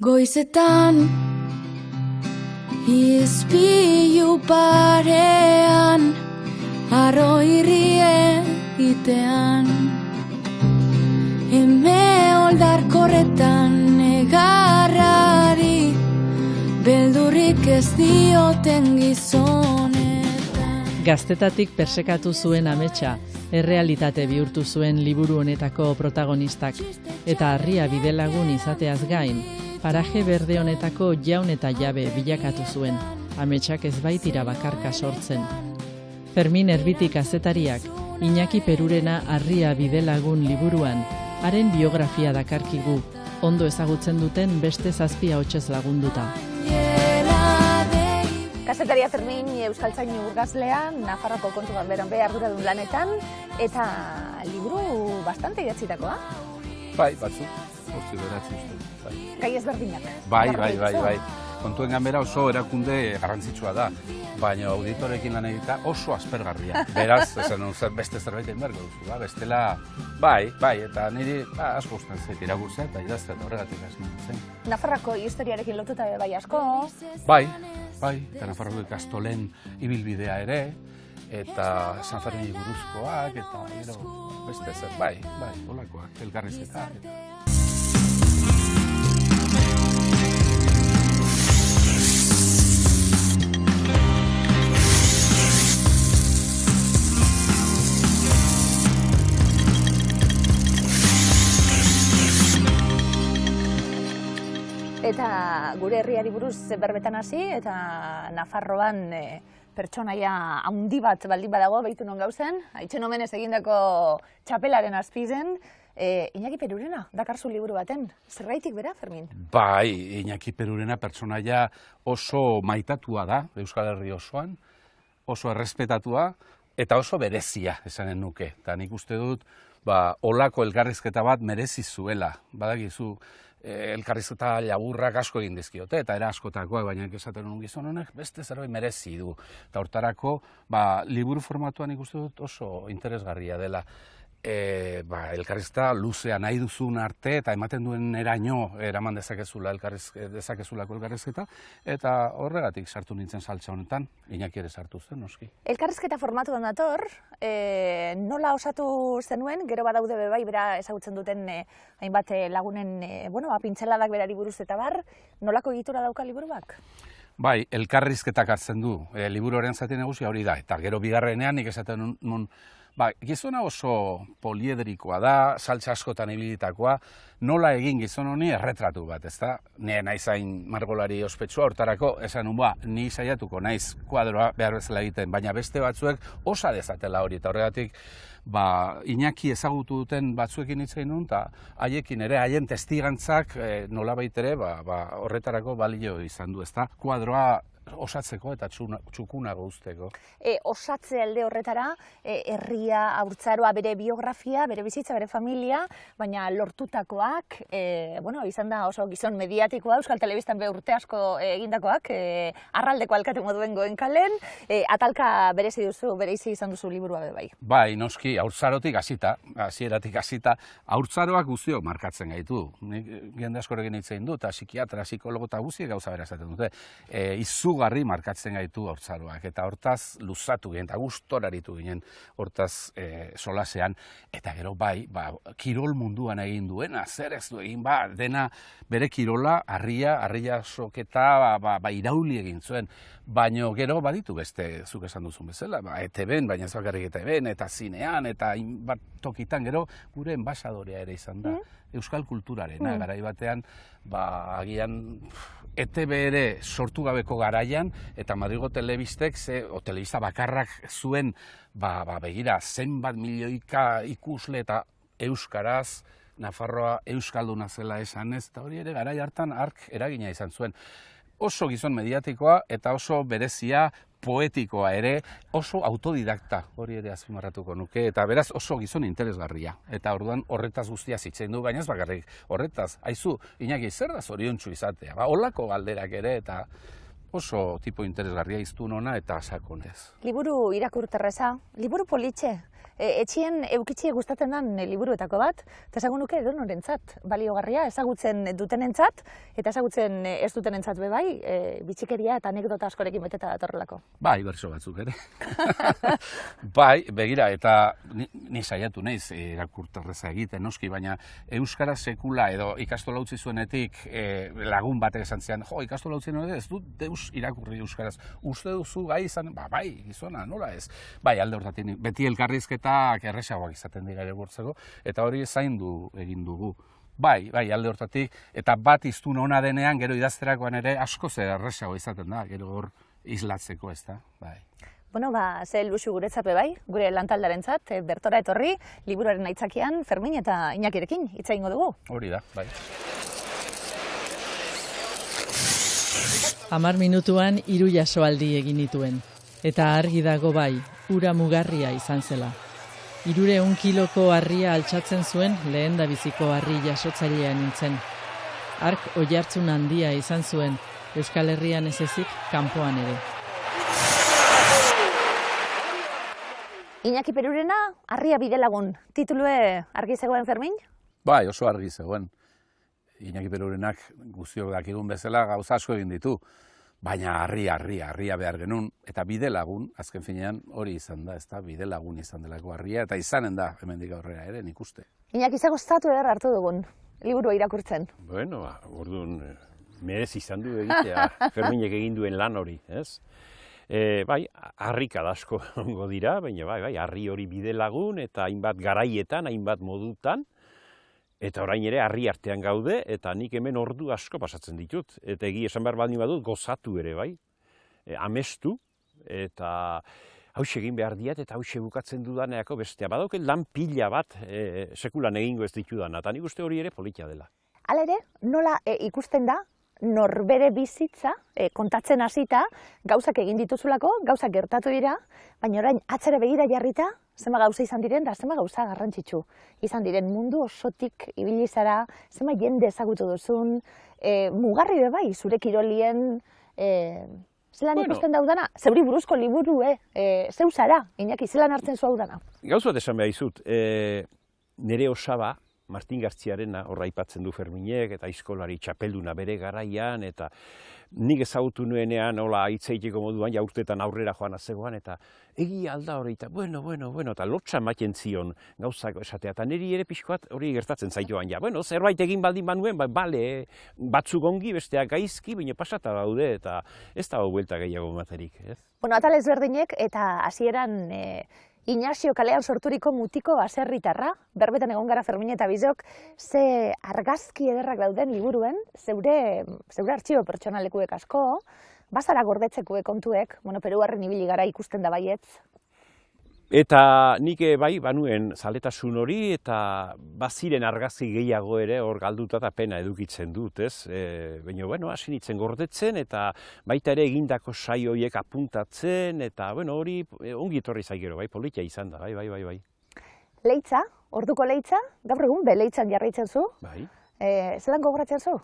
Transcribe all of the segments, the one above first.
Goizetan izpilu parean arro irrie itean eme oldarkorretan negarrari beldurrik ez dioten gizonetan. Gaztetatik persekatu zuen ametsa, errealitate bihurtu zuen liburu honetako protagonistak, eta harria bidelagun izateaz gain, paraje berde honetako jaun eta jabe bilakatu zuen, ametsak ez baitira bakarka sortzen. Fermin Erbitik kazetariak, Iñaki Perurena harria bidelagun liburuan, haren biografia dakarkigu, ondo ezagutzen duten beste 7 ahotsez lagunduta. Kazetaria Fermin euskaltzain urgazlea, Nafarroko kontu ganberan be arduradun lanetan, eta liburu bastante idatzitakoa. Bai, batzuk, hortzi beratzi uste. Gai ezberdinak. Bai. Kontuen ganbera oso erakunde garrantzitsua da, baina auditorekin lan egita oso aspergarria. Beraz, esan beste zerbait egin beharko duzu, bestela, bai, eta niri asko gustatzen zait irakurtzea eta idazten horregatik hasi nintzen. Nafarroko historiarekin lotuta bai asko. Bai, eta Nafarroko ikastolen ibilbidea ere, eta San Fermini buruzkoak, eta beste zer, bai, holakoak, elkarrizketak. Eta gure herriari buruz berbetan hasi, eta Nafarroan pertsonaia handi bat baldin badago, behitu non gauzen, Aitchen omenez egindako txapelaren azpizen, Iñaki Perurena, dakarzu liburu baten. Zergaitik bera, Fermin? Bai, Iñaki Perurena pertsonaia oso maitatua da, Euskal Herri osoan, oso errespetatua, eta oso berezia, esanen nuke. Eta nik uste dut, olako elkarrizketa bat merezi zuela, badakizu, elkarrizketa laburrak asko egin dizkiote, eta era askotakoak, baina esaten duen gizon honek beste zerbait merezi du. Eta hortarako, liburu formatuan ikusten dut oso interesgarria dela. Elkarrizketa luzea nahi duzun arte, eta ematen duen eraino eraman dezakezulako elkarrizketa, eta horregatik sartu nintzen saltza honetan, Iñaki ere sartu zen, noski. Elkarrizketa formatuan dator, nola osatu zenuen, gero badaude bai, bera ezagutzen duten hainbat lagunen pintzeladak berari buruz eta bar, nolako egitura dauka liburuak? Bai, elkarrizketak hartzen du, liburuaren zati nagusia hori da, eta gero bigarrenean nik esaten nun, gizona oso poliedrikoa da, saltza askotan ibilitakoa, nola egin gizon honi erretratu bat, ezta? Nire naizain margolari ospetsua, hortarako, esan ni saiatuko naiz kuadroa behar bezala egiten, baina beste batzuek osa dezatela hori, eta horregatik, Iñaki ezagutu duten batzuekin hitz egin nun, eta haiekin ere, haien testigantzak nolabait ere, horretarako balio izan du, ezta? Kuadroa osatzeko eta txukunago uzteko. Osatze alde horretara, herria, haurtzaroa, bere biografia, bere bizitza, bere familia, baina lortutakoak, izan da oso gizon mediatikoa, Euskal Telebistan be urte asko egindakoak, arraldeko alkate moduen Goenkalen, atalka berezi izan duzu liburua bai. Bai, noski, haurtzarotik hasita, hasieratik hasita, haurtzaroak guztiok markatzen gaitu. Nik jende askorekin hitz egin dut, psikiatra, psikologo eta guztiek gauza bera esaten dute. Izugarri markatzen gaitu haurtzaroak, eta hortaz luzatu ginen, eta gustoraritu ginen hortaz solasean, eta gero kirol munduan egin duena, zer ez du egin, dena bere kirola, harria soketa, irauli egin zuen, baina gero baditu beste, zuk esan duzun bezala, ETB-en, baina ez bakarrik ETB-en, eta zinean, eta bat tokitan gero gure enbasadorea ere izan da, euskal kulturarena, garai batean, agian ETB ere sortu gabeko garaian, eta Madrilgo Telebistek, telebista bakarrak zuen, begira, zenbat milioika ikusle eta euskaraz, Nafarroa euskalduna zela esanez, eta hori ere garai hartan hark eragina izan zuen. Oso gizon mediatikoa eta oso berezia, poetikoa ere, oso autodidakta, hori ere azpimarratuko nuke, eta beraz oso gizon interesgarria. Eta orduan horretaz guztia zitzen du, baina ez bakarrik horretaz, aizu, Iñaki, zer da zoriontsu izatea, holako galderak ere, eta oso tipo interesgarria iztun ona eta sakonez. Liburu irakurterreza, liburu politxe, etxien eukitxie gustatzen den liburuetako bat, eta esango nuke edonorentzat baliogarria, ezagutzen dutenentzat, eta ezagutzen ez dutenentzat be bai, bitxikeria eta anekdota askorekin beteta datorrelako. Bai, berso batzuk ere. Bai, begira, eta ni saiatu naiz irakurterreza egiten, noski, baina euskara sekula edo ikastola utzi zuenetik lagun batek esan zian, jo, ikastola utzi nire ez dut deus irakurri euskaraz. Uste duzu gai izan, bai, gizona, nola ez? Bai, alde hortatik, beti elkarrizketak erresagoak izaten dira ere gurtzeko, eta hori zaindu egin dugu. Bai, alde hortatik, eta bat iztun ona denean, gero idazterakoan ere askoz erresago izaten da, gero hor islatzeko, ez da, bai. Bueno, ze luxu guretzape bai, gure lantaldarentzat, bertora etorri, liburuaren aitzakian, Fermin eta Iñakirekin hitz egingo dugu. Hori da, bai. 10 minutuan 3 jasoaldi egin nituen. Eta argi dago bai, ura mugarria izan zela. 300 kiloko harria altxatzen zuen lehendabiziko harri jasotzailea nintzen. Hark oihartzun handia izan zuen, Euskal Herrian ez ezik, kanpoan ere. Iñaki Perurena, harria bidelagun. Titulue argi zegoen, Fermin? Bai, oso argi zegoen. Iñaki Perurenak guztiok dakigun bezala gauza asko egin ditu. Baina harria behar genuen, eta bidelagun, azken finean hori izan da, ezta bidelagun izan delako harria, eta izanen da, hemendik aurrera ere, nik uste. Iñaki, ze gustatu eder hartu dugun, liburua irakurtzen? Bueno, orduan, merez izan du egitea, Ferminek egin duen lan hori, ez? Bai, harrika asko ongo dira, baina bai, harri hori bidelagun, eta hainbat garaietan, hainbat modutan, eta orain ere harri artean gaude, eta nik hemen ordu asko pasatzen ditut. Eta egi esan behar baldin badut, gozatu ere, bai, amestu, eta hauxe egin behar diat, eta hauxe bukatzen dudaneako bestea. Badauket lan pila bat sekulan egingo ez ditudana, eta nik uste hori ere politia dela. Hala ere, nola ikusten da, norbere bizitza kontatzen hasita, gauzak egin dituzulako, gauzak gertatu dira, baina orain atzera begira jarrita, zema gauza izan diren, da zema gauza garrantzitsu izan diren mundu osotik ibili zara, zema jende ezagutu duzun, mugarri be bai, zure kirolien, zelan ikusten daudana, zeuri buruzko liburu, zeu zara, Iñaki, zelan hartzen zu daudana? Gauz bat esan behar izut, nire osaba, Martin Gartziarena horra aipatzen du Ferminek, eta aizkolari txapelduna bere garaian, eta nik ezagutu nuenean, hola, hitzeiteko moduan, jaurtetan aurrera joan azegoan, eta egia alda hori, eta bueno, eta lotxa ematen zion gauzako esatea, eta niri ere pixkoat hori gertatzen zaitoan, ja, bueno, zerbait egin baldin banuen, bale, batzuk ongi, besteak gaizki, baina pasata daude, eta ez da buelta gehiago materik, ez? Bueno, atal ezberdinek, eta hasieran Ignacio kalean sorturiko mutiko baserritarra, berbetan egon gara Fermin eta Bizok, ze argazki ederrak dauden liburuen, zeure artxibo pertsonalekuek asko, bazara gordetzekuek kontuek, Peruarren ibili gara ikusten da baietz. Eta nik bai, banuen zaletasun hori, eta baziren argazki gehiago ere hor galduta eta pena edukitzen dut, ez? Baina, hasi nintzen gordetzen, eta baita ere egindako saio horiek apuntatzen, eta, hori ongi etorri zaigero, bai, politia izan da, bai. Leitza, orduko leitza, gaur egun leitzan jarraitzen zu? Bai. Zelan gogoratzen zu?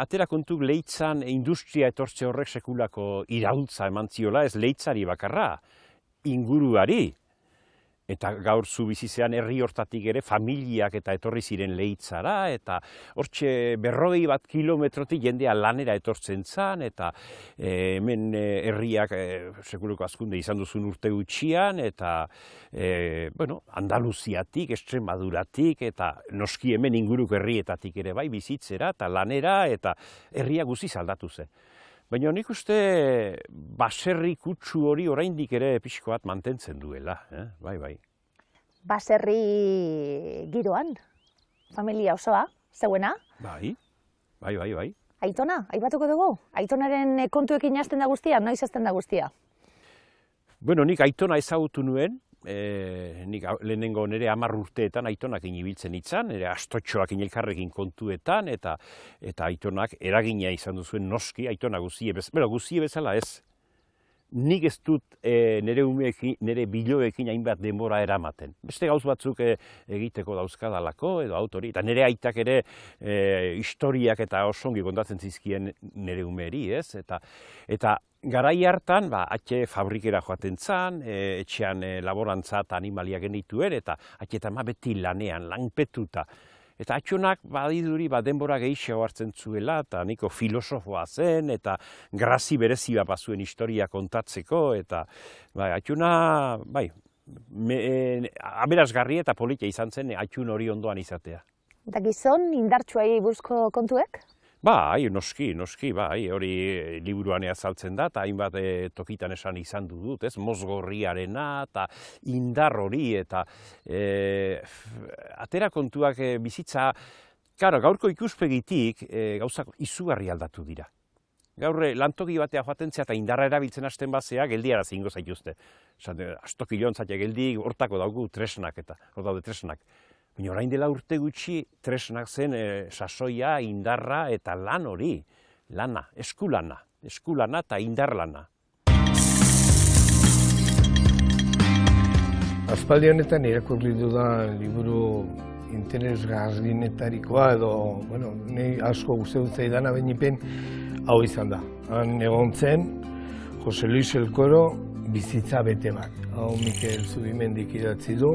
Atera kontuk leitzan industria etortze horrek sekulako iraultza eman ziola, ez leitzari bakarra, inguruari. Eta gaur zu bizizean herri hortatik ere familiak eta etorri ziren leitzara, eta hortxe 40 kilometrotik jendea lanera etortzen zan, eta hemen herriak sekulako azkunde izan duzun urte gutxian, eta Andaluziatik, Extremaduratik, eta noski hemen inguruko herrietatik ere bai bizitzera, eta lanera, eta herria guztiz aldatu zen. Baina nik uste baserri kutsu hori oraindik ere pixko bat mantentzen duela, bai. Baserri giroan, familia osoa, zeuena? Bai. Aitona, aipatuko dugu? Aitonaren kontuekin hasten da guztia, noiz hasten da guztia? Nik aitona ezagutu nuen, nik lehenengo nire 10 urteetan aitonakin ibiltzen itzan, nire astotxoak elkarrekin kontuetan, eta aitonak eragina izan duzuen noski, aitona guzie bezala ez. Nik ez dut nire biloekin hainbat denbora eramaten. Beste gauz batzuk egiteko dauzkadalako edo autori, eta nire aitak ere historiak eta osongi kontatzen zizkien nire umeri, ez? Eta garai hartan, atxe fabrikera joaten zan, etxean laborantza eta animalia genituen, eta atxe eta beti lanean, lanpetuta. Eta atxonak badiduri denbora gehiago hartzen zuela, eta niko filosofoa zen, eta grazi berezi bat bazuen historia kontatzeko, eta atxona, aberasgarri eta politia izan zen atxun hori ondoan izatea. Eta gizon indartsuei buruzko kontuek? Noski, hori liburuan azaltzen da, eta hainbat tokitan esan izan dut, ez, mozgorriarena, eta indar hori, eta atera kontuak bizitza, gaurko ikuspegitik gauzak izugarri aldatu dira. Gaur lantoki batea joaten zea eta indarra erabiltzen hasten bazea, geldiara zingo zaituzte. Astokilon zaila geldi, hortako daugu tresnak eta, hor daude tresnak. Baina orain dela urte gutxi tresnak zen sasoia, indarra eta lan hori. Lana, eskulana eta indarlana. Aspaldi honetan irakurri dudan liburu interesgarrienetarikoa edo, ni asko gustu dut zaidana benipen hau izan da. Han egon zen Jose Luis Elkoro bizitza bete bat. Hau Mikel Zubimendik idatzi du.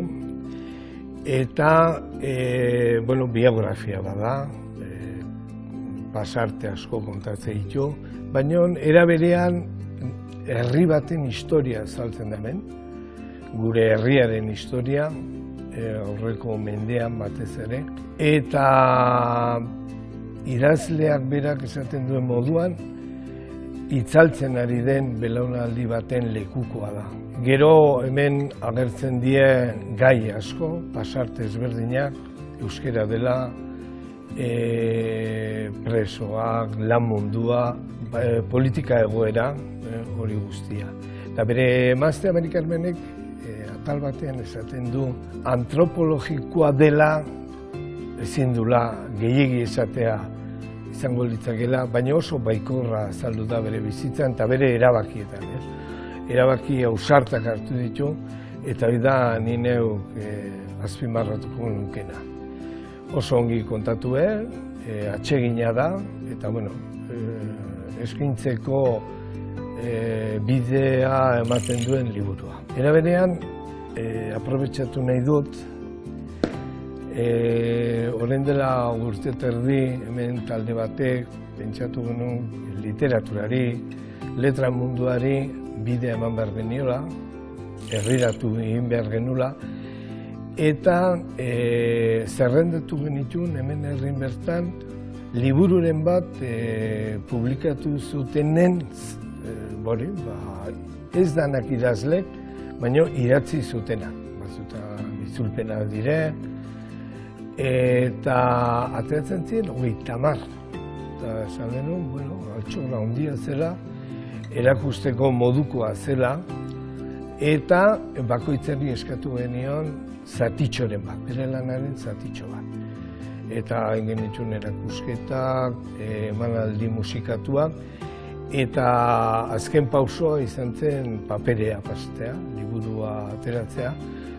Eta, biografia bada, pasarte asko kontatzen ditu, baina era berean herri baten historia azaltzen da hemen, gure herriaren historia, aurreko mendean batez ere, eta idazleak berak esaten duen moduan, itzaltzen ari den belaunaldi baten lekukoa da. Gero hemen agertzen die gai asko, pasarte ezberdinak, euskera dela, presoak, lan mundua, politika egoera, hori guztia. Eta bere emazte Amerikarmenek atal batean esaten du antropologikoa dela, ezin dula gehiegi esatea izango litzakela, baina oso baikorra azaldu da bere bizitzan eta bere erabakietan. Erabaki ausartak hartu ditu, eta hori da ni neuk azpimarratuko nukena. Oso ongi kontatu, atsegina da, eta eskintzeko bidea ematen duen liburua. Era berean, aprobetxatu nahi dut, orain dela urte terdi, hemen talde batek, pentsatu genuen literaturari, letra munduari, bidea eman behar geniola, herriratu egin behar genula, eta zerrendatu genituen hemen herrin bertan libururen bat publikatu zutenen, ez danak idazlek, baina idatzi zutena. Batzuta itzulpena dire, eta ateratzen ziren 30. Eta esan genuen, altxorra handia zela, erakusteko modukoa zela, eta bakoitzari eskatu genion zatitxoren bat, bere lanaren zatitxo bat. Eta egin dituen erakusketak, emanaldi musikatuak, eta azken pausoa izan zen paperea pastea, liburua ateratzea,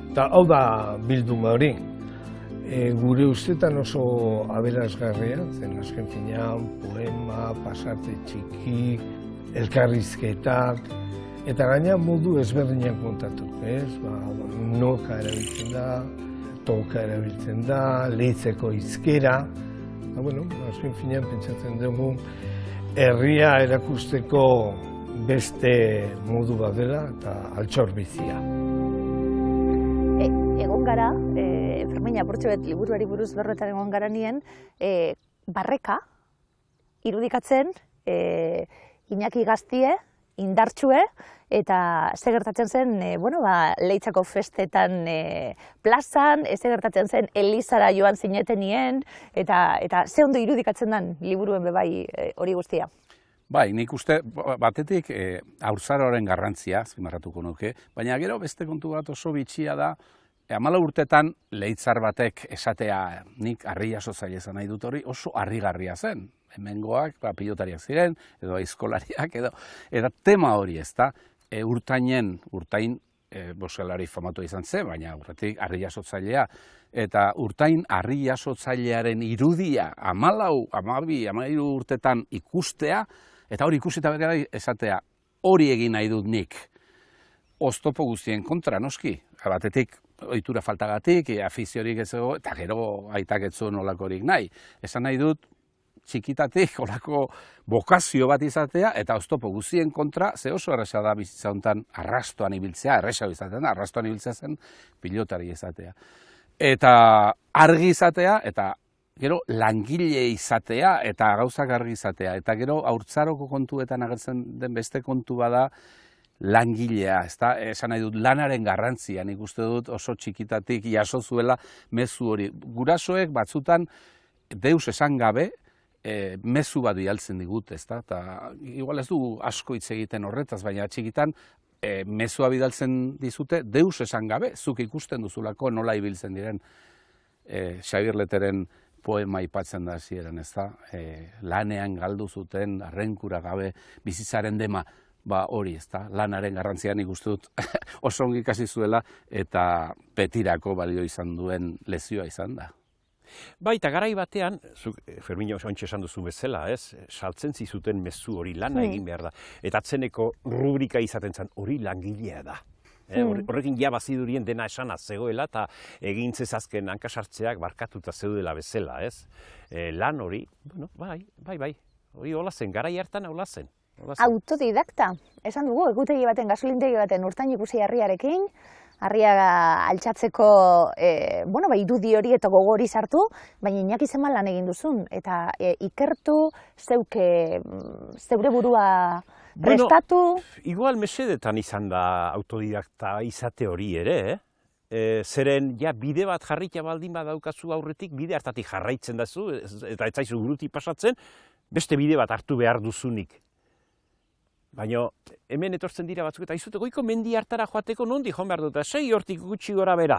eta hau da bilduma hori. Gure ustetan oso aberasgarria, zen azken finean, poema, pasarte txiki, elkarrizketak, eta gaina modu ezberdinak kontatu. Noka erabiltzen da, toka erabiltzen da, lehitzeko hizkera. Azken finean pentsatzen dugu, herria erakusteko beste modu bat dela eta altxor bizia. Egon gara, Fermin Apurtxobet liburuari buruz berroetan egon gara nien, barreka irudikatzen, Iñaki Gaztie, indartsue, eta ze gertatzen zen, Leitzako festetan plazan, ze gertatzen zen Elizara joan zinetenien, eta ze ondo irudikatzen den liburuen bebai hori guztia. Bai, nik uste batetik haurtzaroaren garrantzia, azpimarratuko nuke, baina gero beste kontu bat oso bitxia da, 14 urtetan Leitzar batek esatea nik harri jasotzaile izan nahi dut hori oso harrigarria zen. Hemengoak pilotariak ziren, edo aizkolariak, eta tema hori ez da, urtain boskelari famatu izan zen, baina urretik harri jasotzailea, eta urtain harri jasotzailearen irudia 14, 13 urtetan ikustea, eta hori ikusita berera esatea, hori egin nahi dut nik. Oztopo guztien kontra, noski. Batetik, ohitura faltagatik, afiziorik ez ego, eta gero aitak ez zuen olakorik nahi. Esan nahi dut, txikitatik olako bokazio bat izatea, eta oztopo guztien kontra, ze oso erresa da bizitza honetan arrastoan ibiltzea, erresa izaten da, arrastoan ibiltzea zen pilotari izatea. Eta argi izatea, eta gero langile izatea, eta gauzak argi izatea, eta gero haurtzaroko kontuetan agertzen den beste kontu bada langilea, ezta? Esan nahi dut, lanaren garrantzia, nik uste dut oso txikitatik jaso zuela mezu hori. Gurasoek batzutan deus esan gabe, mezu bat bialtzen digut, ezta? Ta, igual ez du asko hitz egiten horretaz, baina txikitan mezua bidaltzen dizute deus esan gabe, zuk ikusten duzulako nola ibiltzen diren Xabier Leteren poema aipatzen da hasieran, ezta? Lanean galdu zuten, arrenkura gabe, bizitzaren dema, ba hori, ezta? Lanaren garrantzia nik uste dut oso ongi ikasi zuela eta betirako balio izan duen lezioa izan da. Baita, garai batean, Fermin ontsa esan duzu bezala, saltzen zizuten mezu hori lana egin behar da. Eta atzeneko rubrika izaten zen, hori langilea da. Horrekin ja bazidurien dena esana zegoela eta egin zezazken hankasartzeak barkatuta zeudela bezala, ez? Lan hori, bueno, bai, hori hola zen, garai hartan hola zen. Autodidakta, esan dugu, egutegi baten, gasolintegi baten urtain ikusi harriarekin, harria altxatzeko irudi hori eta gogo hori sartu, baina Iñaki zenbat lan egin duzun, eta ikertu, zeure burua prestatu. Igual mesedetan izan da autodidakta izate hori ere, zeren bide bat jarritia baldin badaukazu aurretik, bide hartatik jarraitzen dazu, eta ez zaizu burutik pasatzen, beste bide bat hartu behar duzunik. Baina hemen etortzen dira batzuk eta izute goiko mendi hartara joateko nondi joan behar dut, 6 hortik gutxi gora bera.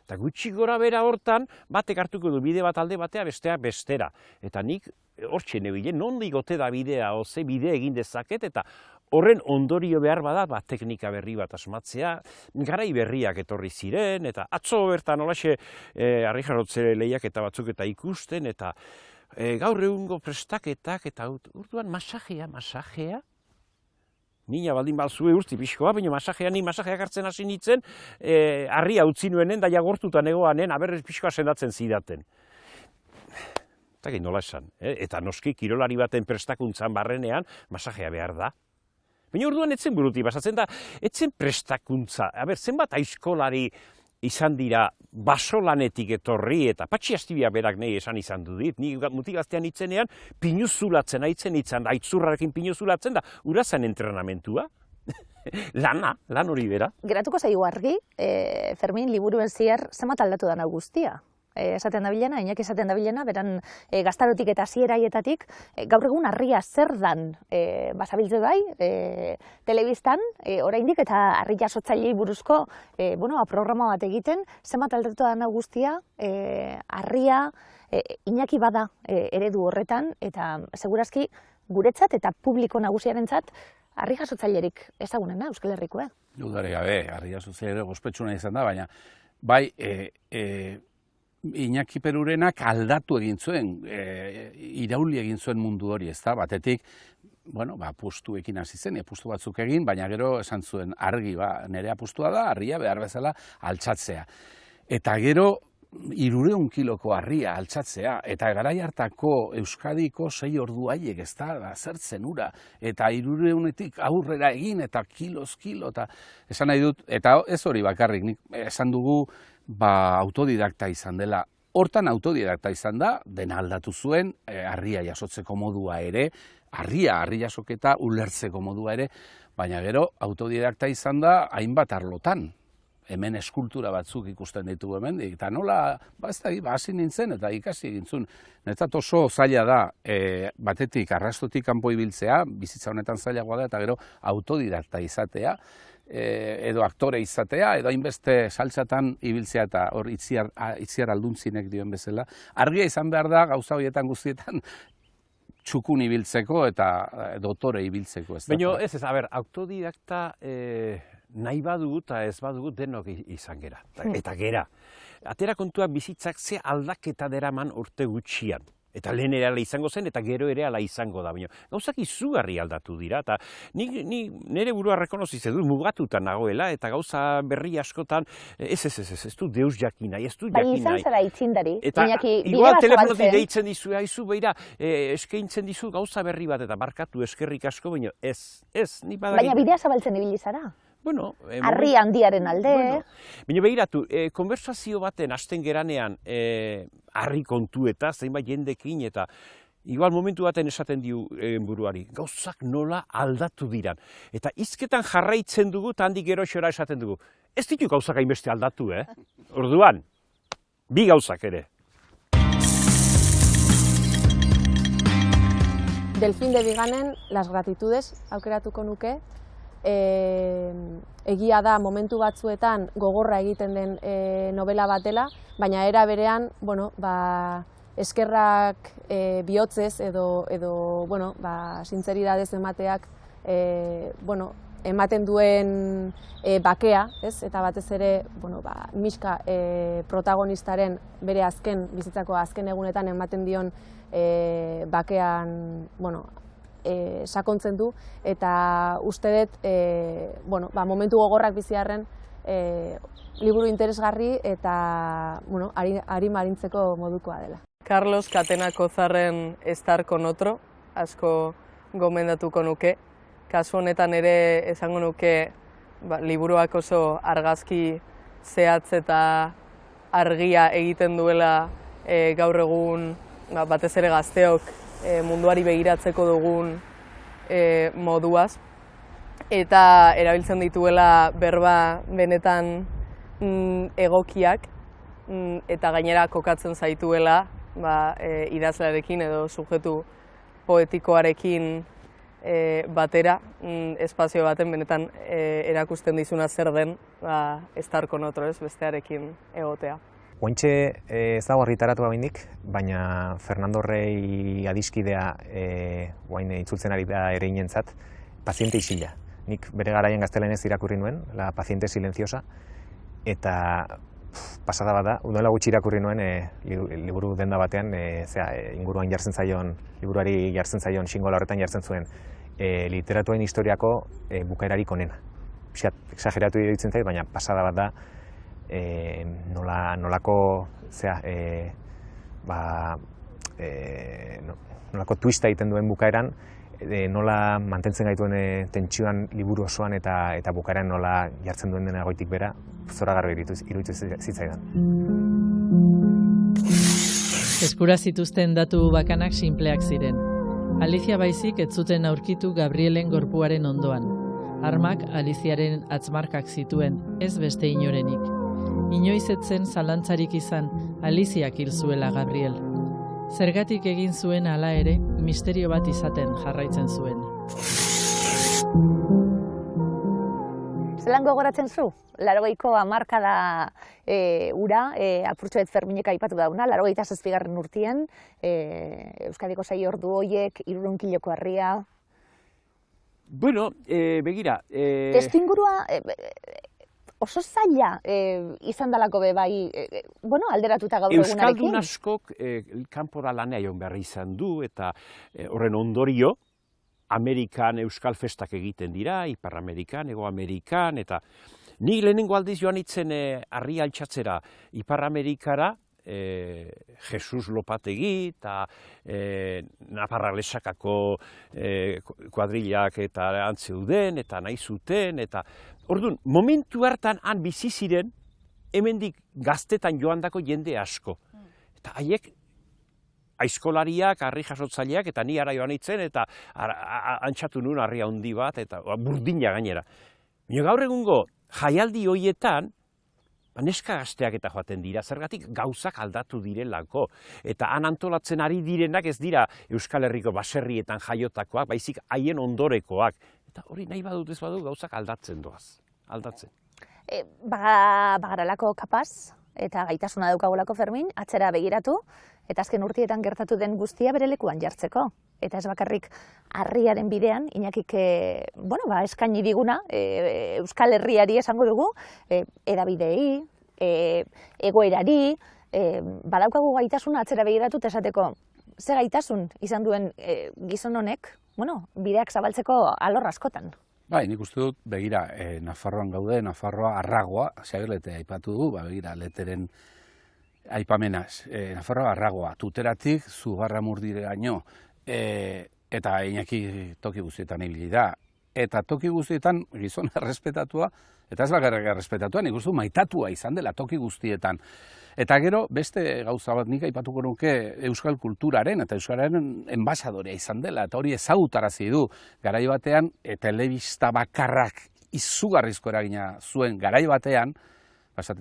Eta gutxi gora bera hortan, batek hartuko du bide bat alde batea, bestea bestera. Eta nik hortxe nebilen, nondi gote da bidea, ze bide egin dezaket, eta horren ondorio behar bada, teknika berri bat asmatzea, garai berriak etorri ziren, eta atzo bertan holaxe harri-jarrotze lehiak eta batzuk eta ikusten, eta gaur egungo prestaketak, eta urduan masajea, nina baldin balzue urti pixkoa, baina masajeak hartzen hasi nintzen, harria utzi nuenen, da jagortuta negoanen, aberrez pixkoa sendatzen zidaten. Eta gehi nola esan, eta noski kirolari baten prestakuntzan barrenean, masajea behar da. Baina orduan etzen buruti basatzen da, etzen prestakuntza, zenbat aizkolari izan dira basolanetik etorri, eta Patxi Astibia berak nahi esan izan du dit, ni mutigaztean itzenean, pinuzulatzen aitzen itzan, aitzurrarekin pinuzulatzen da, urazan entrenamentua. Lan hori bera. Geratuko zaigu argi, Fermin liburuen ziar, zenbat aldatu da guztia. Esaten dabilena, Iñaki esaten dabilena, beran gaztarotik eta hasieraietatik, gaur egun harria zer dan basabiltze bai, telebistan, oraindik eta harri jasotzailei buruzko programa bat egiten, zenbat aldatu da guztia, harria, Iñaki bada eredu horretan, eta segurazki guretzat eta publiko nagusiarentzat harri jasotzailerik ezagunena Euskal Herrikoa. Dudare gabe, harri jasotzaile gospetsuna izan da, baina bai, Iñaki Perurenak aldatu egin zuen, irauli egin zuen mundu hori, ezta? Batetik, apustuekin hasi zen, apustu batzuk egin, baina gero esan zuen argi, nire apustua da, harria behar bezala altxatzea. Eta gero, 300 kiloko harria altxatzea, eta garai hartako Euskadiko 6 ordu haiek, ez da, zertzen ura, eta 300-etik aurrera egin, eta kilo, eta esan nahi dut, eta ez hori bakarrik, esan dugu, autodidakta izan dela. Hortan autodidakta izan da, dena aldatu zuen, harria jasotzeko modua ere, harri jasoketa ulertzeko modua ere, baina gero autodidakta izan da hainbat arlotan. Hemen eskultura batzuk ikusten ditugu hemen, eta nola, hasi nintzen eta ikasi egin zuen. Netzat oso zaila da, batetik arrastotik kanpo ibiltzea, bizitza honetan zailagoa da, eta gero autodidakta izatea, edo aktore izatea, edo hainbeste saltzatan ibiltzea eta hor itziar alduntzinek dioen bezala. Argia izan behar da, gauza horietan guztietan, txukun ibiltzeko eta dotore ibiltzeko. Baina autodidakta nahi badugu eta ez badugu denok izan gera. Eta gera. Atera kontua bizitzak ze aldaketa deraman urte gutxian. Eta lehen ere ala izango zen, eta gero ere ala izango da. Baina gauzak izugarri aldatu dira, eta nire burua rekonozitzen dut mugatuta nagoela, eta gauza berri askotan, ez du deus jakin nahi, ez du jakin nahi. Bai, izan zara itzindari, eta Iñaki, bide igual bat telefonotik zabaltzen. deitzen dizu, haizu, beira, eskaintzen dizu gauza berri bat, eta barkatu eskerrik asko, baina ez, ni badakit. Baina bidea zabaltzen ibili zara. Bueno, Harri handiaren alde. Bueno, baina behiratu, konversazio baten hasten geranean harri kontu eta zeinbat jendekin eta igual momentu baten esaten diu buruari, gauzak nola aldatu diran. Eta hizketan jarraitzen dugu eta handik gero xora esaten dugu. Ez ditu gauzak hainbeste aldatu, Orduan, bi gauzak ere. Delfín de Viganen, Las Gratitudes, aukeratuko nuke. Egia da momentu batzuetan gogorra egiten den novela bat dela, baina era berean, eskerrak bihotzez edo sinceridadez emateak ematen duen bakea, ez? Eta batez ere, Miska protagonistaren bere bizitzako azken egunetan ematen dion bakean, sakontzen du, eta uste dut, momentu gogorrak biziarren liburu interesgarri eta arin marintzeko modukoa dela. Carlos Katenako zarren Estar con otro, asko gomendatuko nuke. Kasu honetan ere esango nuke liburuak oso argazki zehatz eta argia egiten duela gaur egun batez ere gazteok munduari begiratzeko dugun moduaz, eta erabiltzen dituela berba benetan egokiak, eta gainera kokatzen zaituela idazlearekin edo subjektu poetikoarekin batera, espazio baten benetan erakusten dizuna zer den estar con otro, bestearekin egotea. Ointxe ez dago argitaratu gaindik, baina Fernando Rey adiskidea oain itzultzen ari da ere inentzat, Paziente isila. Nik bere garaian gaztelenez irakurri nuen, La paziente silenciosa, eta pasada bat da, duela gutxi irakurri nuen liburu denda batean, inguruan jartzen zaion, liburuari jartzen zaion, xingola horretan jartzen zuen, literatuen historiako bukaerarik onena. Piskat, exageratu iruditzen zait, baina pasada bat da, nolako twista egiten duen bukaeran, nola mantentzen gaituen tentsioan liburu osoan eta bukaeran nola jartzen duen dena goitik bera, zoragarri iruditzen zitzaidan. Eskura zituzten datu bakanak sinpleak ziren. Alicia baizik ez zuten aurkitu Gabrielen gorpuaren ondoan. Armak Aliziaren atzmarkak zituen, ez beste inorenik. Inoiz etzen zalantzarik izan Aliziak hil zuela Gabriel. Zergatik egin zuen hala ere, misterio bat izaten jarraitzen zuen. Zelan gogoratzen zu? 80ko hamarkada ura, apurtxoet Ferminek aipatu dauna, 87. urtean, Euskadiko 6 ordu horiek, 300 kiloko harria. Bueno, begira... Testuingurua oso zaila izan dalako be bai, alderatuta gaur egunarekin. Euskaldun askok kanpora lanea joan behar izan du, eta horren ondorio, Amerikan Euskal Festak egiten dira, Ipar Amerikan, Hego Amerikan, eta ni lehenengo aldiz joan itzen harri altxatzera Ipar Amerikara, Jesus Lopategi eta Naparra Lesakako kuadrilak eta antzeuden eta nahi zuten, eta orduan, momentu hartan han bizi ziren hemendik gaztetan joandako jende asko. Eta haiek aizkolariak, harri jasotzaileak, eta ni ara joan itzen, eta antxatu nuen harri handi bat, eta burdina gainera. Baina gaur egungo jaialdi hoietan, neska gazteak eta joaten dira, zergatik gauzak aldatu direlako. Eta han antolatzen ari direnak ez dira Euskal Herriko baserrietan jaiotakoak, baizik haien ondorekoak. Eta hori nahi badut ez badut gauzak aldatzen doaz, aldatzen. Bagaralako kapaz, eta gaitasuna daukagolako Fermin, atzera begiratu, eta azken urtietan gertatu den guztia bere lekuan jartzeko. Eta ez bakarrik harriaren bidean, Iñakik eskaini diguna, Euskal Herriari esango dugu, edabidei, egoerari, badaukagu gaitasuna atzera begiratu, eta esateko, ze gaitasun izan duen gizon honek, bueno, bideak zabaltzeko alor askotan. Bai, nik uste dut, begira, Nafarroan gaude, Nafarroa arragoa, Xabier aipatu du, begira, leteren aipamenaz, Nafarroa arragoa, Tuteratik, Zugarramurdiraino, eta Iñaki toki guztietan ibili da. Eta toki guztietan gizon errespetatua, eta ez bakarrik errespetatua, nik uste dut maitatua izan dela toki guztietan. Eta gero, beste gauza bat nik aipatuko nuke euskal kulturaren eta euskararen enbasadorea izan dela, eta hori ezagutarazi du. Garai batean, telebista bakarrak izugarrizko eragina zuen garai batean,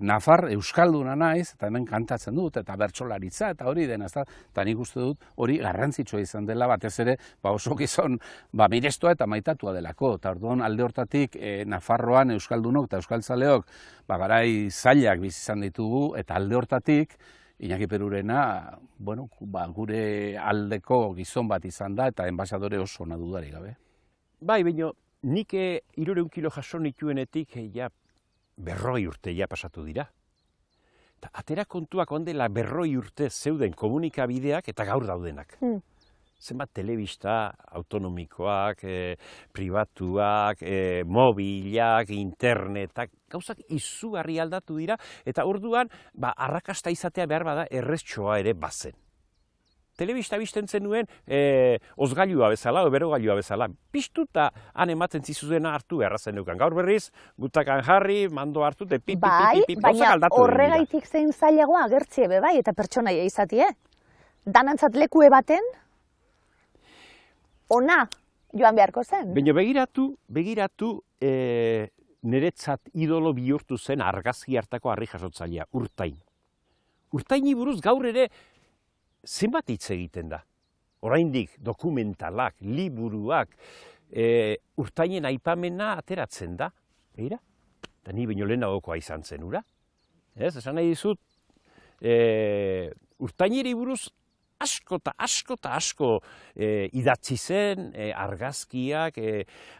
Nafar euskalduna naiz, eta hemen kantatzen dut, eta bertsolaritza, eta hori dena, eta nik uste dut hori garrantzitsua izan dela, batez ere, oso gizon mirestua eta maitatua delako, eta orduan alde hortatik Nafarroan euskaldunok eta euskaltzaleok garai zailak bizi izan ditugu, eta alde hortatik Iñaki Perurena, bueno, gure aldeko gizon bat izan da, eta enbasadore oso ona dudarik gabe. Bai, baina nik 300 kilo jaso nituenetik, 40 urte ja pasatu dira. Atera kontuak ondela 40 urte zeuden komunikabideak eta gaur daudenak. Zenbat telebista, autonomikoak, pribatuak, mobilak, internetak, gauzak izugarri aldatu dira, eta orduan arrakasta izatea behar bada erreztxoa ere bazen. Telebista bizten zenuen ozgailua bezala, berogailua bezala. Piztuta han ematen zizuzena hartu beharra zeneukan. Gaur berriz, butakan jarri, mando hartu, pipi, baina horregaitik zein zailagoa agertzie be bai, eta pertsonaia izatie. Danantzat lekue baten, ona joan beharko zen. Baina begiratu niretzat idolo bihurtu zen argazki hartako harri jasotzailea, Urtain. Urtaini buruz gaur ere zenbat hitz egiten da. Oraindik dokumentalak, liburuak, Urtainen aipamena ateratzen da. Begira? Eta ni baino lehenagokoa izan zen ura. Esan nahi dizut, Urtaineri buruz asko idatzi zen, argazkiak,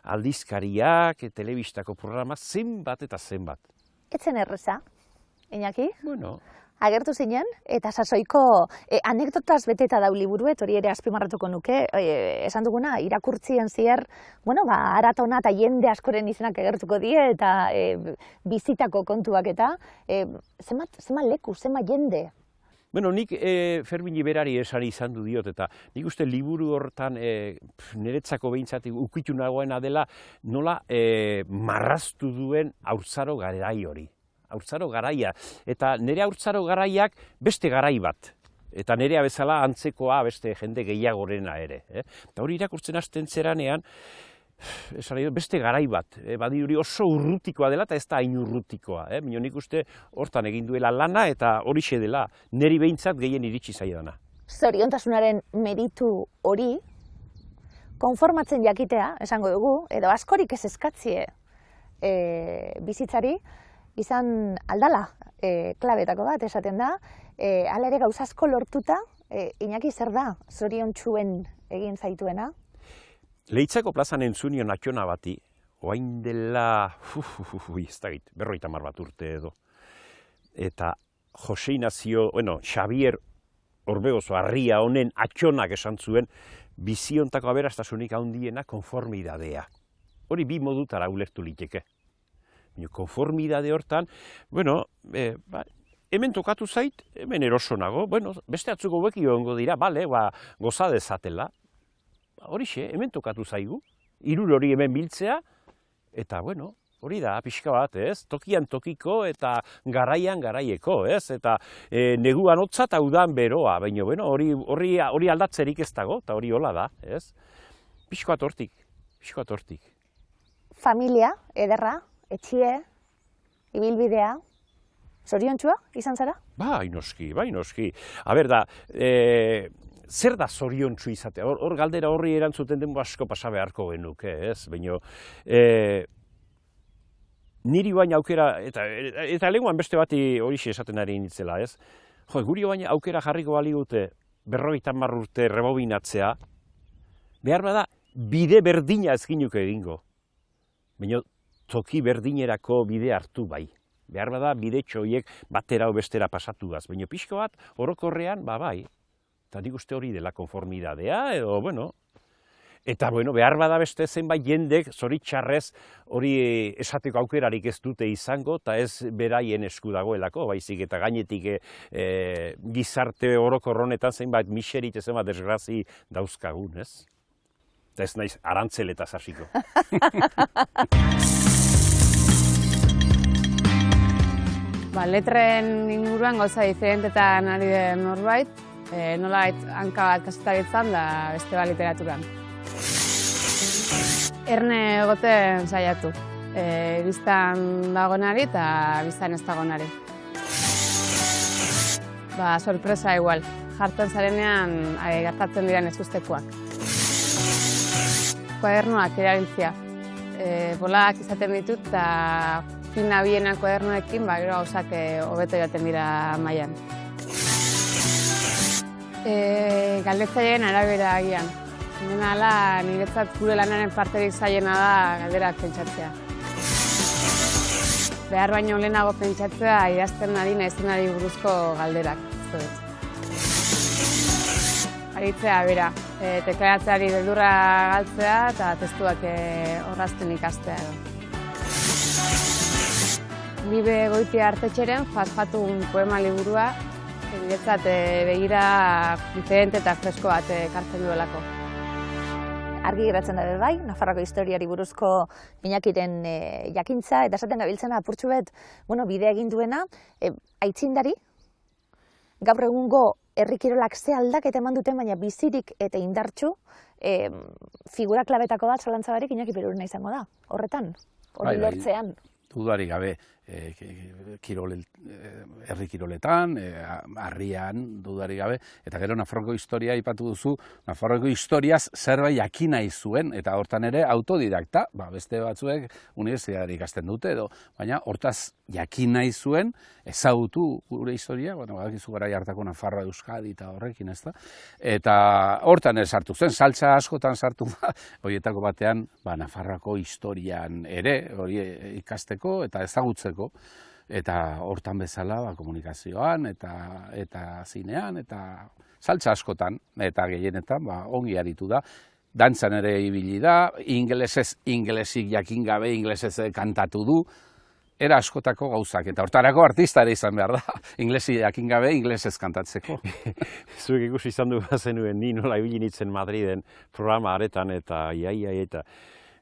aldizkariak, telebistako programa, zenbat eta zenbat. Etzen erreza, Iñaki? Bueno. Agertu zinen, eta sasoiko anekdotaz beteta dau liburuet, hori ere azpimarratuko nuke, esan duguna, irakurtzien zier, aratona eta jende askoren izenak agertuko die, eta bizitako kontuak eta, zenbat leku, zenbat jende? Bueno, nik Fermini berari esan izan du diot, eta nik uste liburu hortan niretzako behintzat ukitu nagoena dela nola marraztu duen haurtzaro garai hori. Haurtzaro garaia, eta nire haurtzaro garaiak beste garai bat. Eta nirea bezala antzekoa beste jende gehiagorena ere. Eta hori irakurtzen hasten zeranean, beste garai bat. Badirudi oso urrutikoa dela eta ez da hain urrutikoa. Baina nik uste hortan egin duela lana eta horixe dela niri behintzat gehien iritsi zaidana. Zoriontasunaren meritu hori, konformatzen jakitea, esango dugu, edo askorik ez eskatzie bizitzari, izan aldala, klabetako bat esaten da, hala ere gauzasko lortuta, Iñaki zer da zoriontsuen egin zaituena? Leitzako plazan entzunion atxona bati, oain dela, ez da git, 50 bat urte edo. Eta Jose Inazio, Xabier Orbegozo Arria honen atxonak esan zuen, biziontako aberastasunik handiena konformidadea. Hori bi modutara ulertu liteke. Konformidade hortan, hemen tokatu zait, hemen eroso nago, beste atzuko beki hongo dira, goza dezatela. Horixe, hemen tokatu zaigu, irur hori hemen biltzea, eta hori da, pixka bat, tokian tokiko eta garaian garaieko, eta neguan hotza eta udan beroa, baina hori aldatzerik ez dago, eta hori hola da, pixka bat hortik. Familia, ederra? Etxie, ibilbidea, zoriontsua izan zara? Bai noski. Aber da, zer da zoriontsu izatea? Hor galdera horri erantzuten den asko pasa beharko genuke, ez? Baina, niri baina aukera, eta lehenguan beste bati horixe esaten ari nintzela, ez? Guri baina aukera jarriko baligute 50 urte rebobinatzea, behar bada bide berdina ezkinuke egingo. Baina, toki berdinerako bide hartu bai. Behar bada bide txoiek batera o bestera pasatuaz. Baina pixko bat, orokorrean, bai. Eta nik uste hori dela konformidadea, edo, bueno, eta, bueno, behar bada beste zenbait jendek, zoritxarrez, hori esateko aukerarik ez dute izango, eta ez beraien esku dagoelako, baizik, eta gainetik gizarte orokor honetan zenbait miserit, zenbait desgrazi dauzkagun, ez? Eta ez naiz arantzeletaz hasiko. Letren inguruan gauza diferentetan ari den norbait, nolabait hanka bat kazetaritzan da beste bat literaturan. Erne egoten saiatu, biztan dagonari eta biztan ez dagonari. Sorpresa igual, jartzen zarenean gertatzen diren ezustekuak. Kuadernoak erabiltzea, bolak izaten ditut eta fina biena kuadernoekin, gero gauzak hobeto jaten dira mailan. Galdetzaileen arabera agian. Dena ala, niretzat gure lanaren parterik zaiena da galderak pentsatzea. Behar baino lehenago pentsatzea idazten ari naizenari buruzko galderak. Aritzea, bera, teklaiatzeari beldurra galtzea eta testuak orrazten ikastea edo. Libe Goitia Artetxeren Fasfatun poema liburua, niretzat begira diferente eta fresko bat ekartzen duelako. Argi geratzen da bai, Nafarroako historiari buruzko Iñakiren jakintza, eta esaten gabiltzena apurtxu bet, bidea egin duena, aitzindari, gaur egungo herri kirolak ze aldaketa eman duten, baina bizirik eta indartsu, figura klabetako bat zalantza barik Iñaki Perurena izango da, horretan, hori lortzean. Dudarik gabe, herri kiroletan, harrian, dudarik gabe, eta gero Nafarroako historia aipatu duzu, Nafarroako historiaz zerbait jakin nahi zuen, eta hortan ere autodidakta, beste batzuek unibertsitatean ikasten dute edo, baina hortaz jakin nahi zuen, ezagutu gure historia, badakizu garai hartako Nafarroa Euskadi eta horrekin, ez da? Eta hortan ere sartu zen, saltza askotan sartu da, horietako batean, Nafarroako historian ere, hori ikasteko eta ezagutzeko, eta hortan bezala komunikazioan eta zinean eta saltza askotan eta gehienetan ongi aritu da. Dantzan ere ibili da, ingelesik jakin gabe ingelesez kantatu du, era askotako gauzak, eta hortarako artista ere izan behar da, ingelesi jakin gabe ingelesez kantatzeko. Zuek ikusi izan du zenuen, ni nola ibili nintzen Madriden programa aretan eta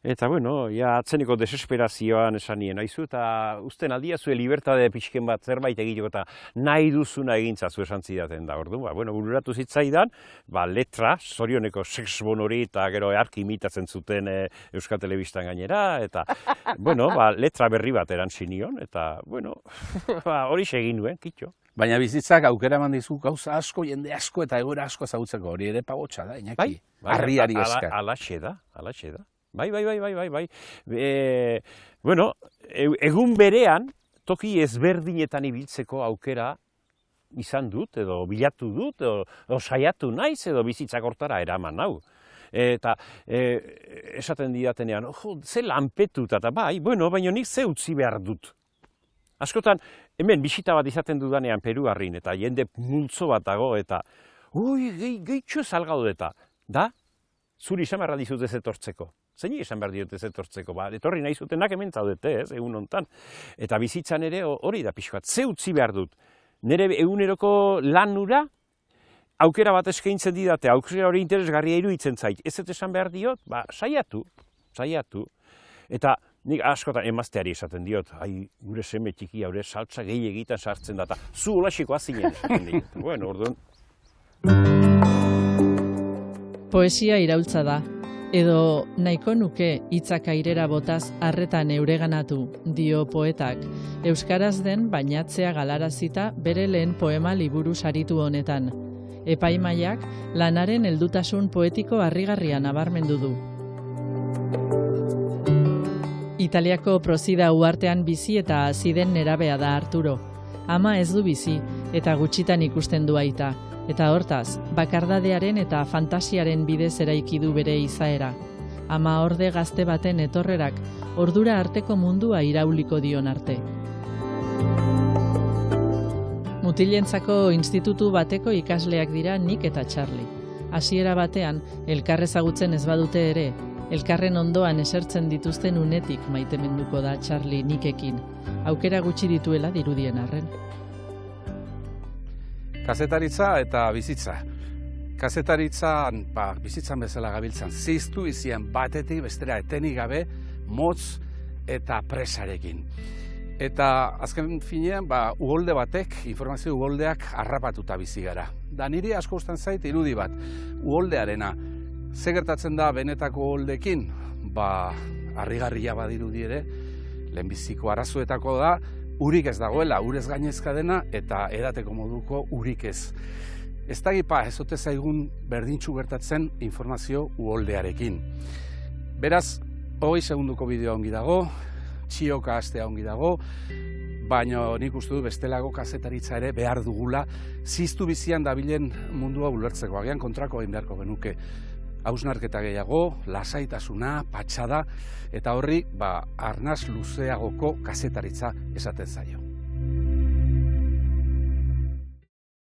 Eta, bueno, atzeneko desesperazioan esan nien, haizu, eta usten aldia zuen libertade pixken bat zerbait egiteko eta nahi duzuna egintzazu esan zidaten da, orduan. Bururatu zitzaidan, letra, zorioneko sex-bon hori eta gero arki imitatzen zuten Euskal Telebistan gainera, eta, letra berri bat erantzi nion, eta, hori egin nuen, kitxo. Baina bizitzak aukera eman dizu gauza asko, jende asko eta egoera asko ezagutzeko, hori ere pagotxa da, Iñaki. Harriari esker. Alaxe da. Bai. Egun berean, toki ezberdinetan ibiltzeko aukera izan dut, edo bilatu dut, edo saiatu naiz, edo bizitzak hortara eraman hau. Eta esaten didatenean, ze lanpetuta, eta baina nik ze utzi behar dut. Askotan, hemen bisita bat izaten dudanean Peruarrin, eta jende multzo bat dago, eta gehitxo salgaudu eta, da, zuri esan behar dizut ez etortzeko. Zein esan behar diot ez etortzeko, etorri nahi zutenak hemen zaudete, egun hontan. Eta bizitzan ere hori da pixko bat, ze utzi behar dut. Nire eguneroko lanura, aukera bat eskaintzen didate, aukera hori interesgarria iruditzen zait. Ez esan behar diot, saiatu. Eta nik askotan emazteari esaten diot, gure seme txiki haure saltza gehi egiten sartzen da, eta zu holaxeko azinen esaten diot. Orduan. Poesia iraultza da. Edo nahiko nuke hitzak airera botaz harretan eureganatu, dio poetak, euskaraz den bainatzea galarazita bere lehen poema liburu saritu honetan. Epaimaiak lanaren heldutasun poetiko harrigarria nabarmendu du. Italiako Prozida uhartean bizi eta hazi den nerabea da Arturo. Ama ez du bizi eta gutxitan ikusten du aita. Eta hortaz, bakardadearen eta fantasiaren bidez eraiki du bere izaera. Ama orde gazte baten etorrerak ordura arteko mundua irauliko dion arte. Mutilentzako institutu bateko ikasleak dira Nik eta Charlie. Hasiera batean, elkar ezagutzen ez badute ere, elkarren ondoan esertzen dituzten unetik maitemenduko da Charlie Nikekin, aukera gutxi dituela dirudien arren. Kazetaritza eta bizitza. Kazetaritzan, bizitzan bezala gabiltzan, ziztu izien batetik bestera etenik gabe, motz eta presarekin. Eta azken finean, ugolde batek, informazio ugoldeak harrapatuta bizi gara. Da niri asko uzten zait irudi bat, ugoldearena. Ze gertatzen da benetako ugoldekin? Harrigarria badirudi ere, lehenbiziko arazoetako da, urik ez dagoela, urez gainezka dena, eta edateko moduko urik ez. Ez dagipa, ez ote zaigun berdintxu gertatzen informazio ugoldearekin. Beraz, 20 segunduko bideoa ongi dago, txioka astea ongi dago, baina nik uste du bestelago kazetaritza ere behar dugula, ziztu bizian dabilen mundua ulertzeko, agian kontrako egin beharko genuke. Hausnarketa gehiago, lasaitasuna, patxada, eta horri arnaz luzeagoko kazetaritza esaten zaio.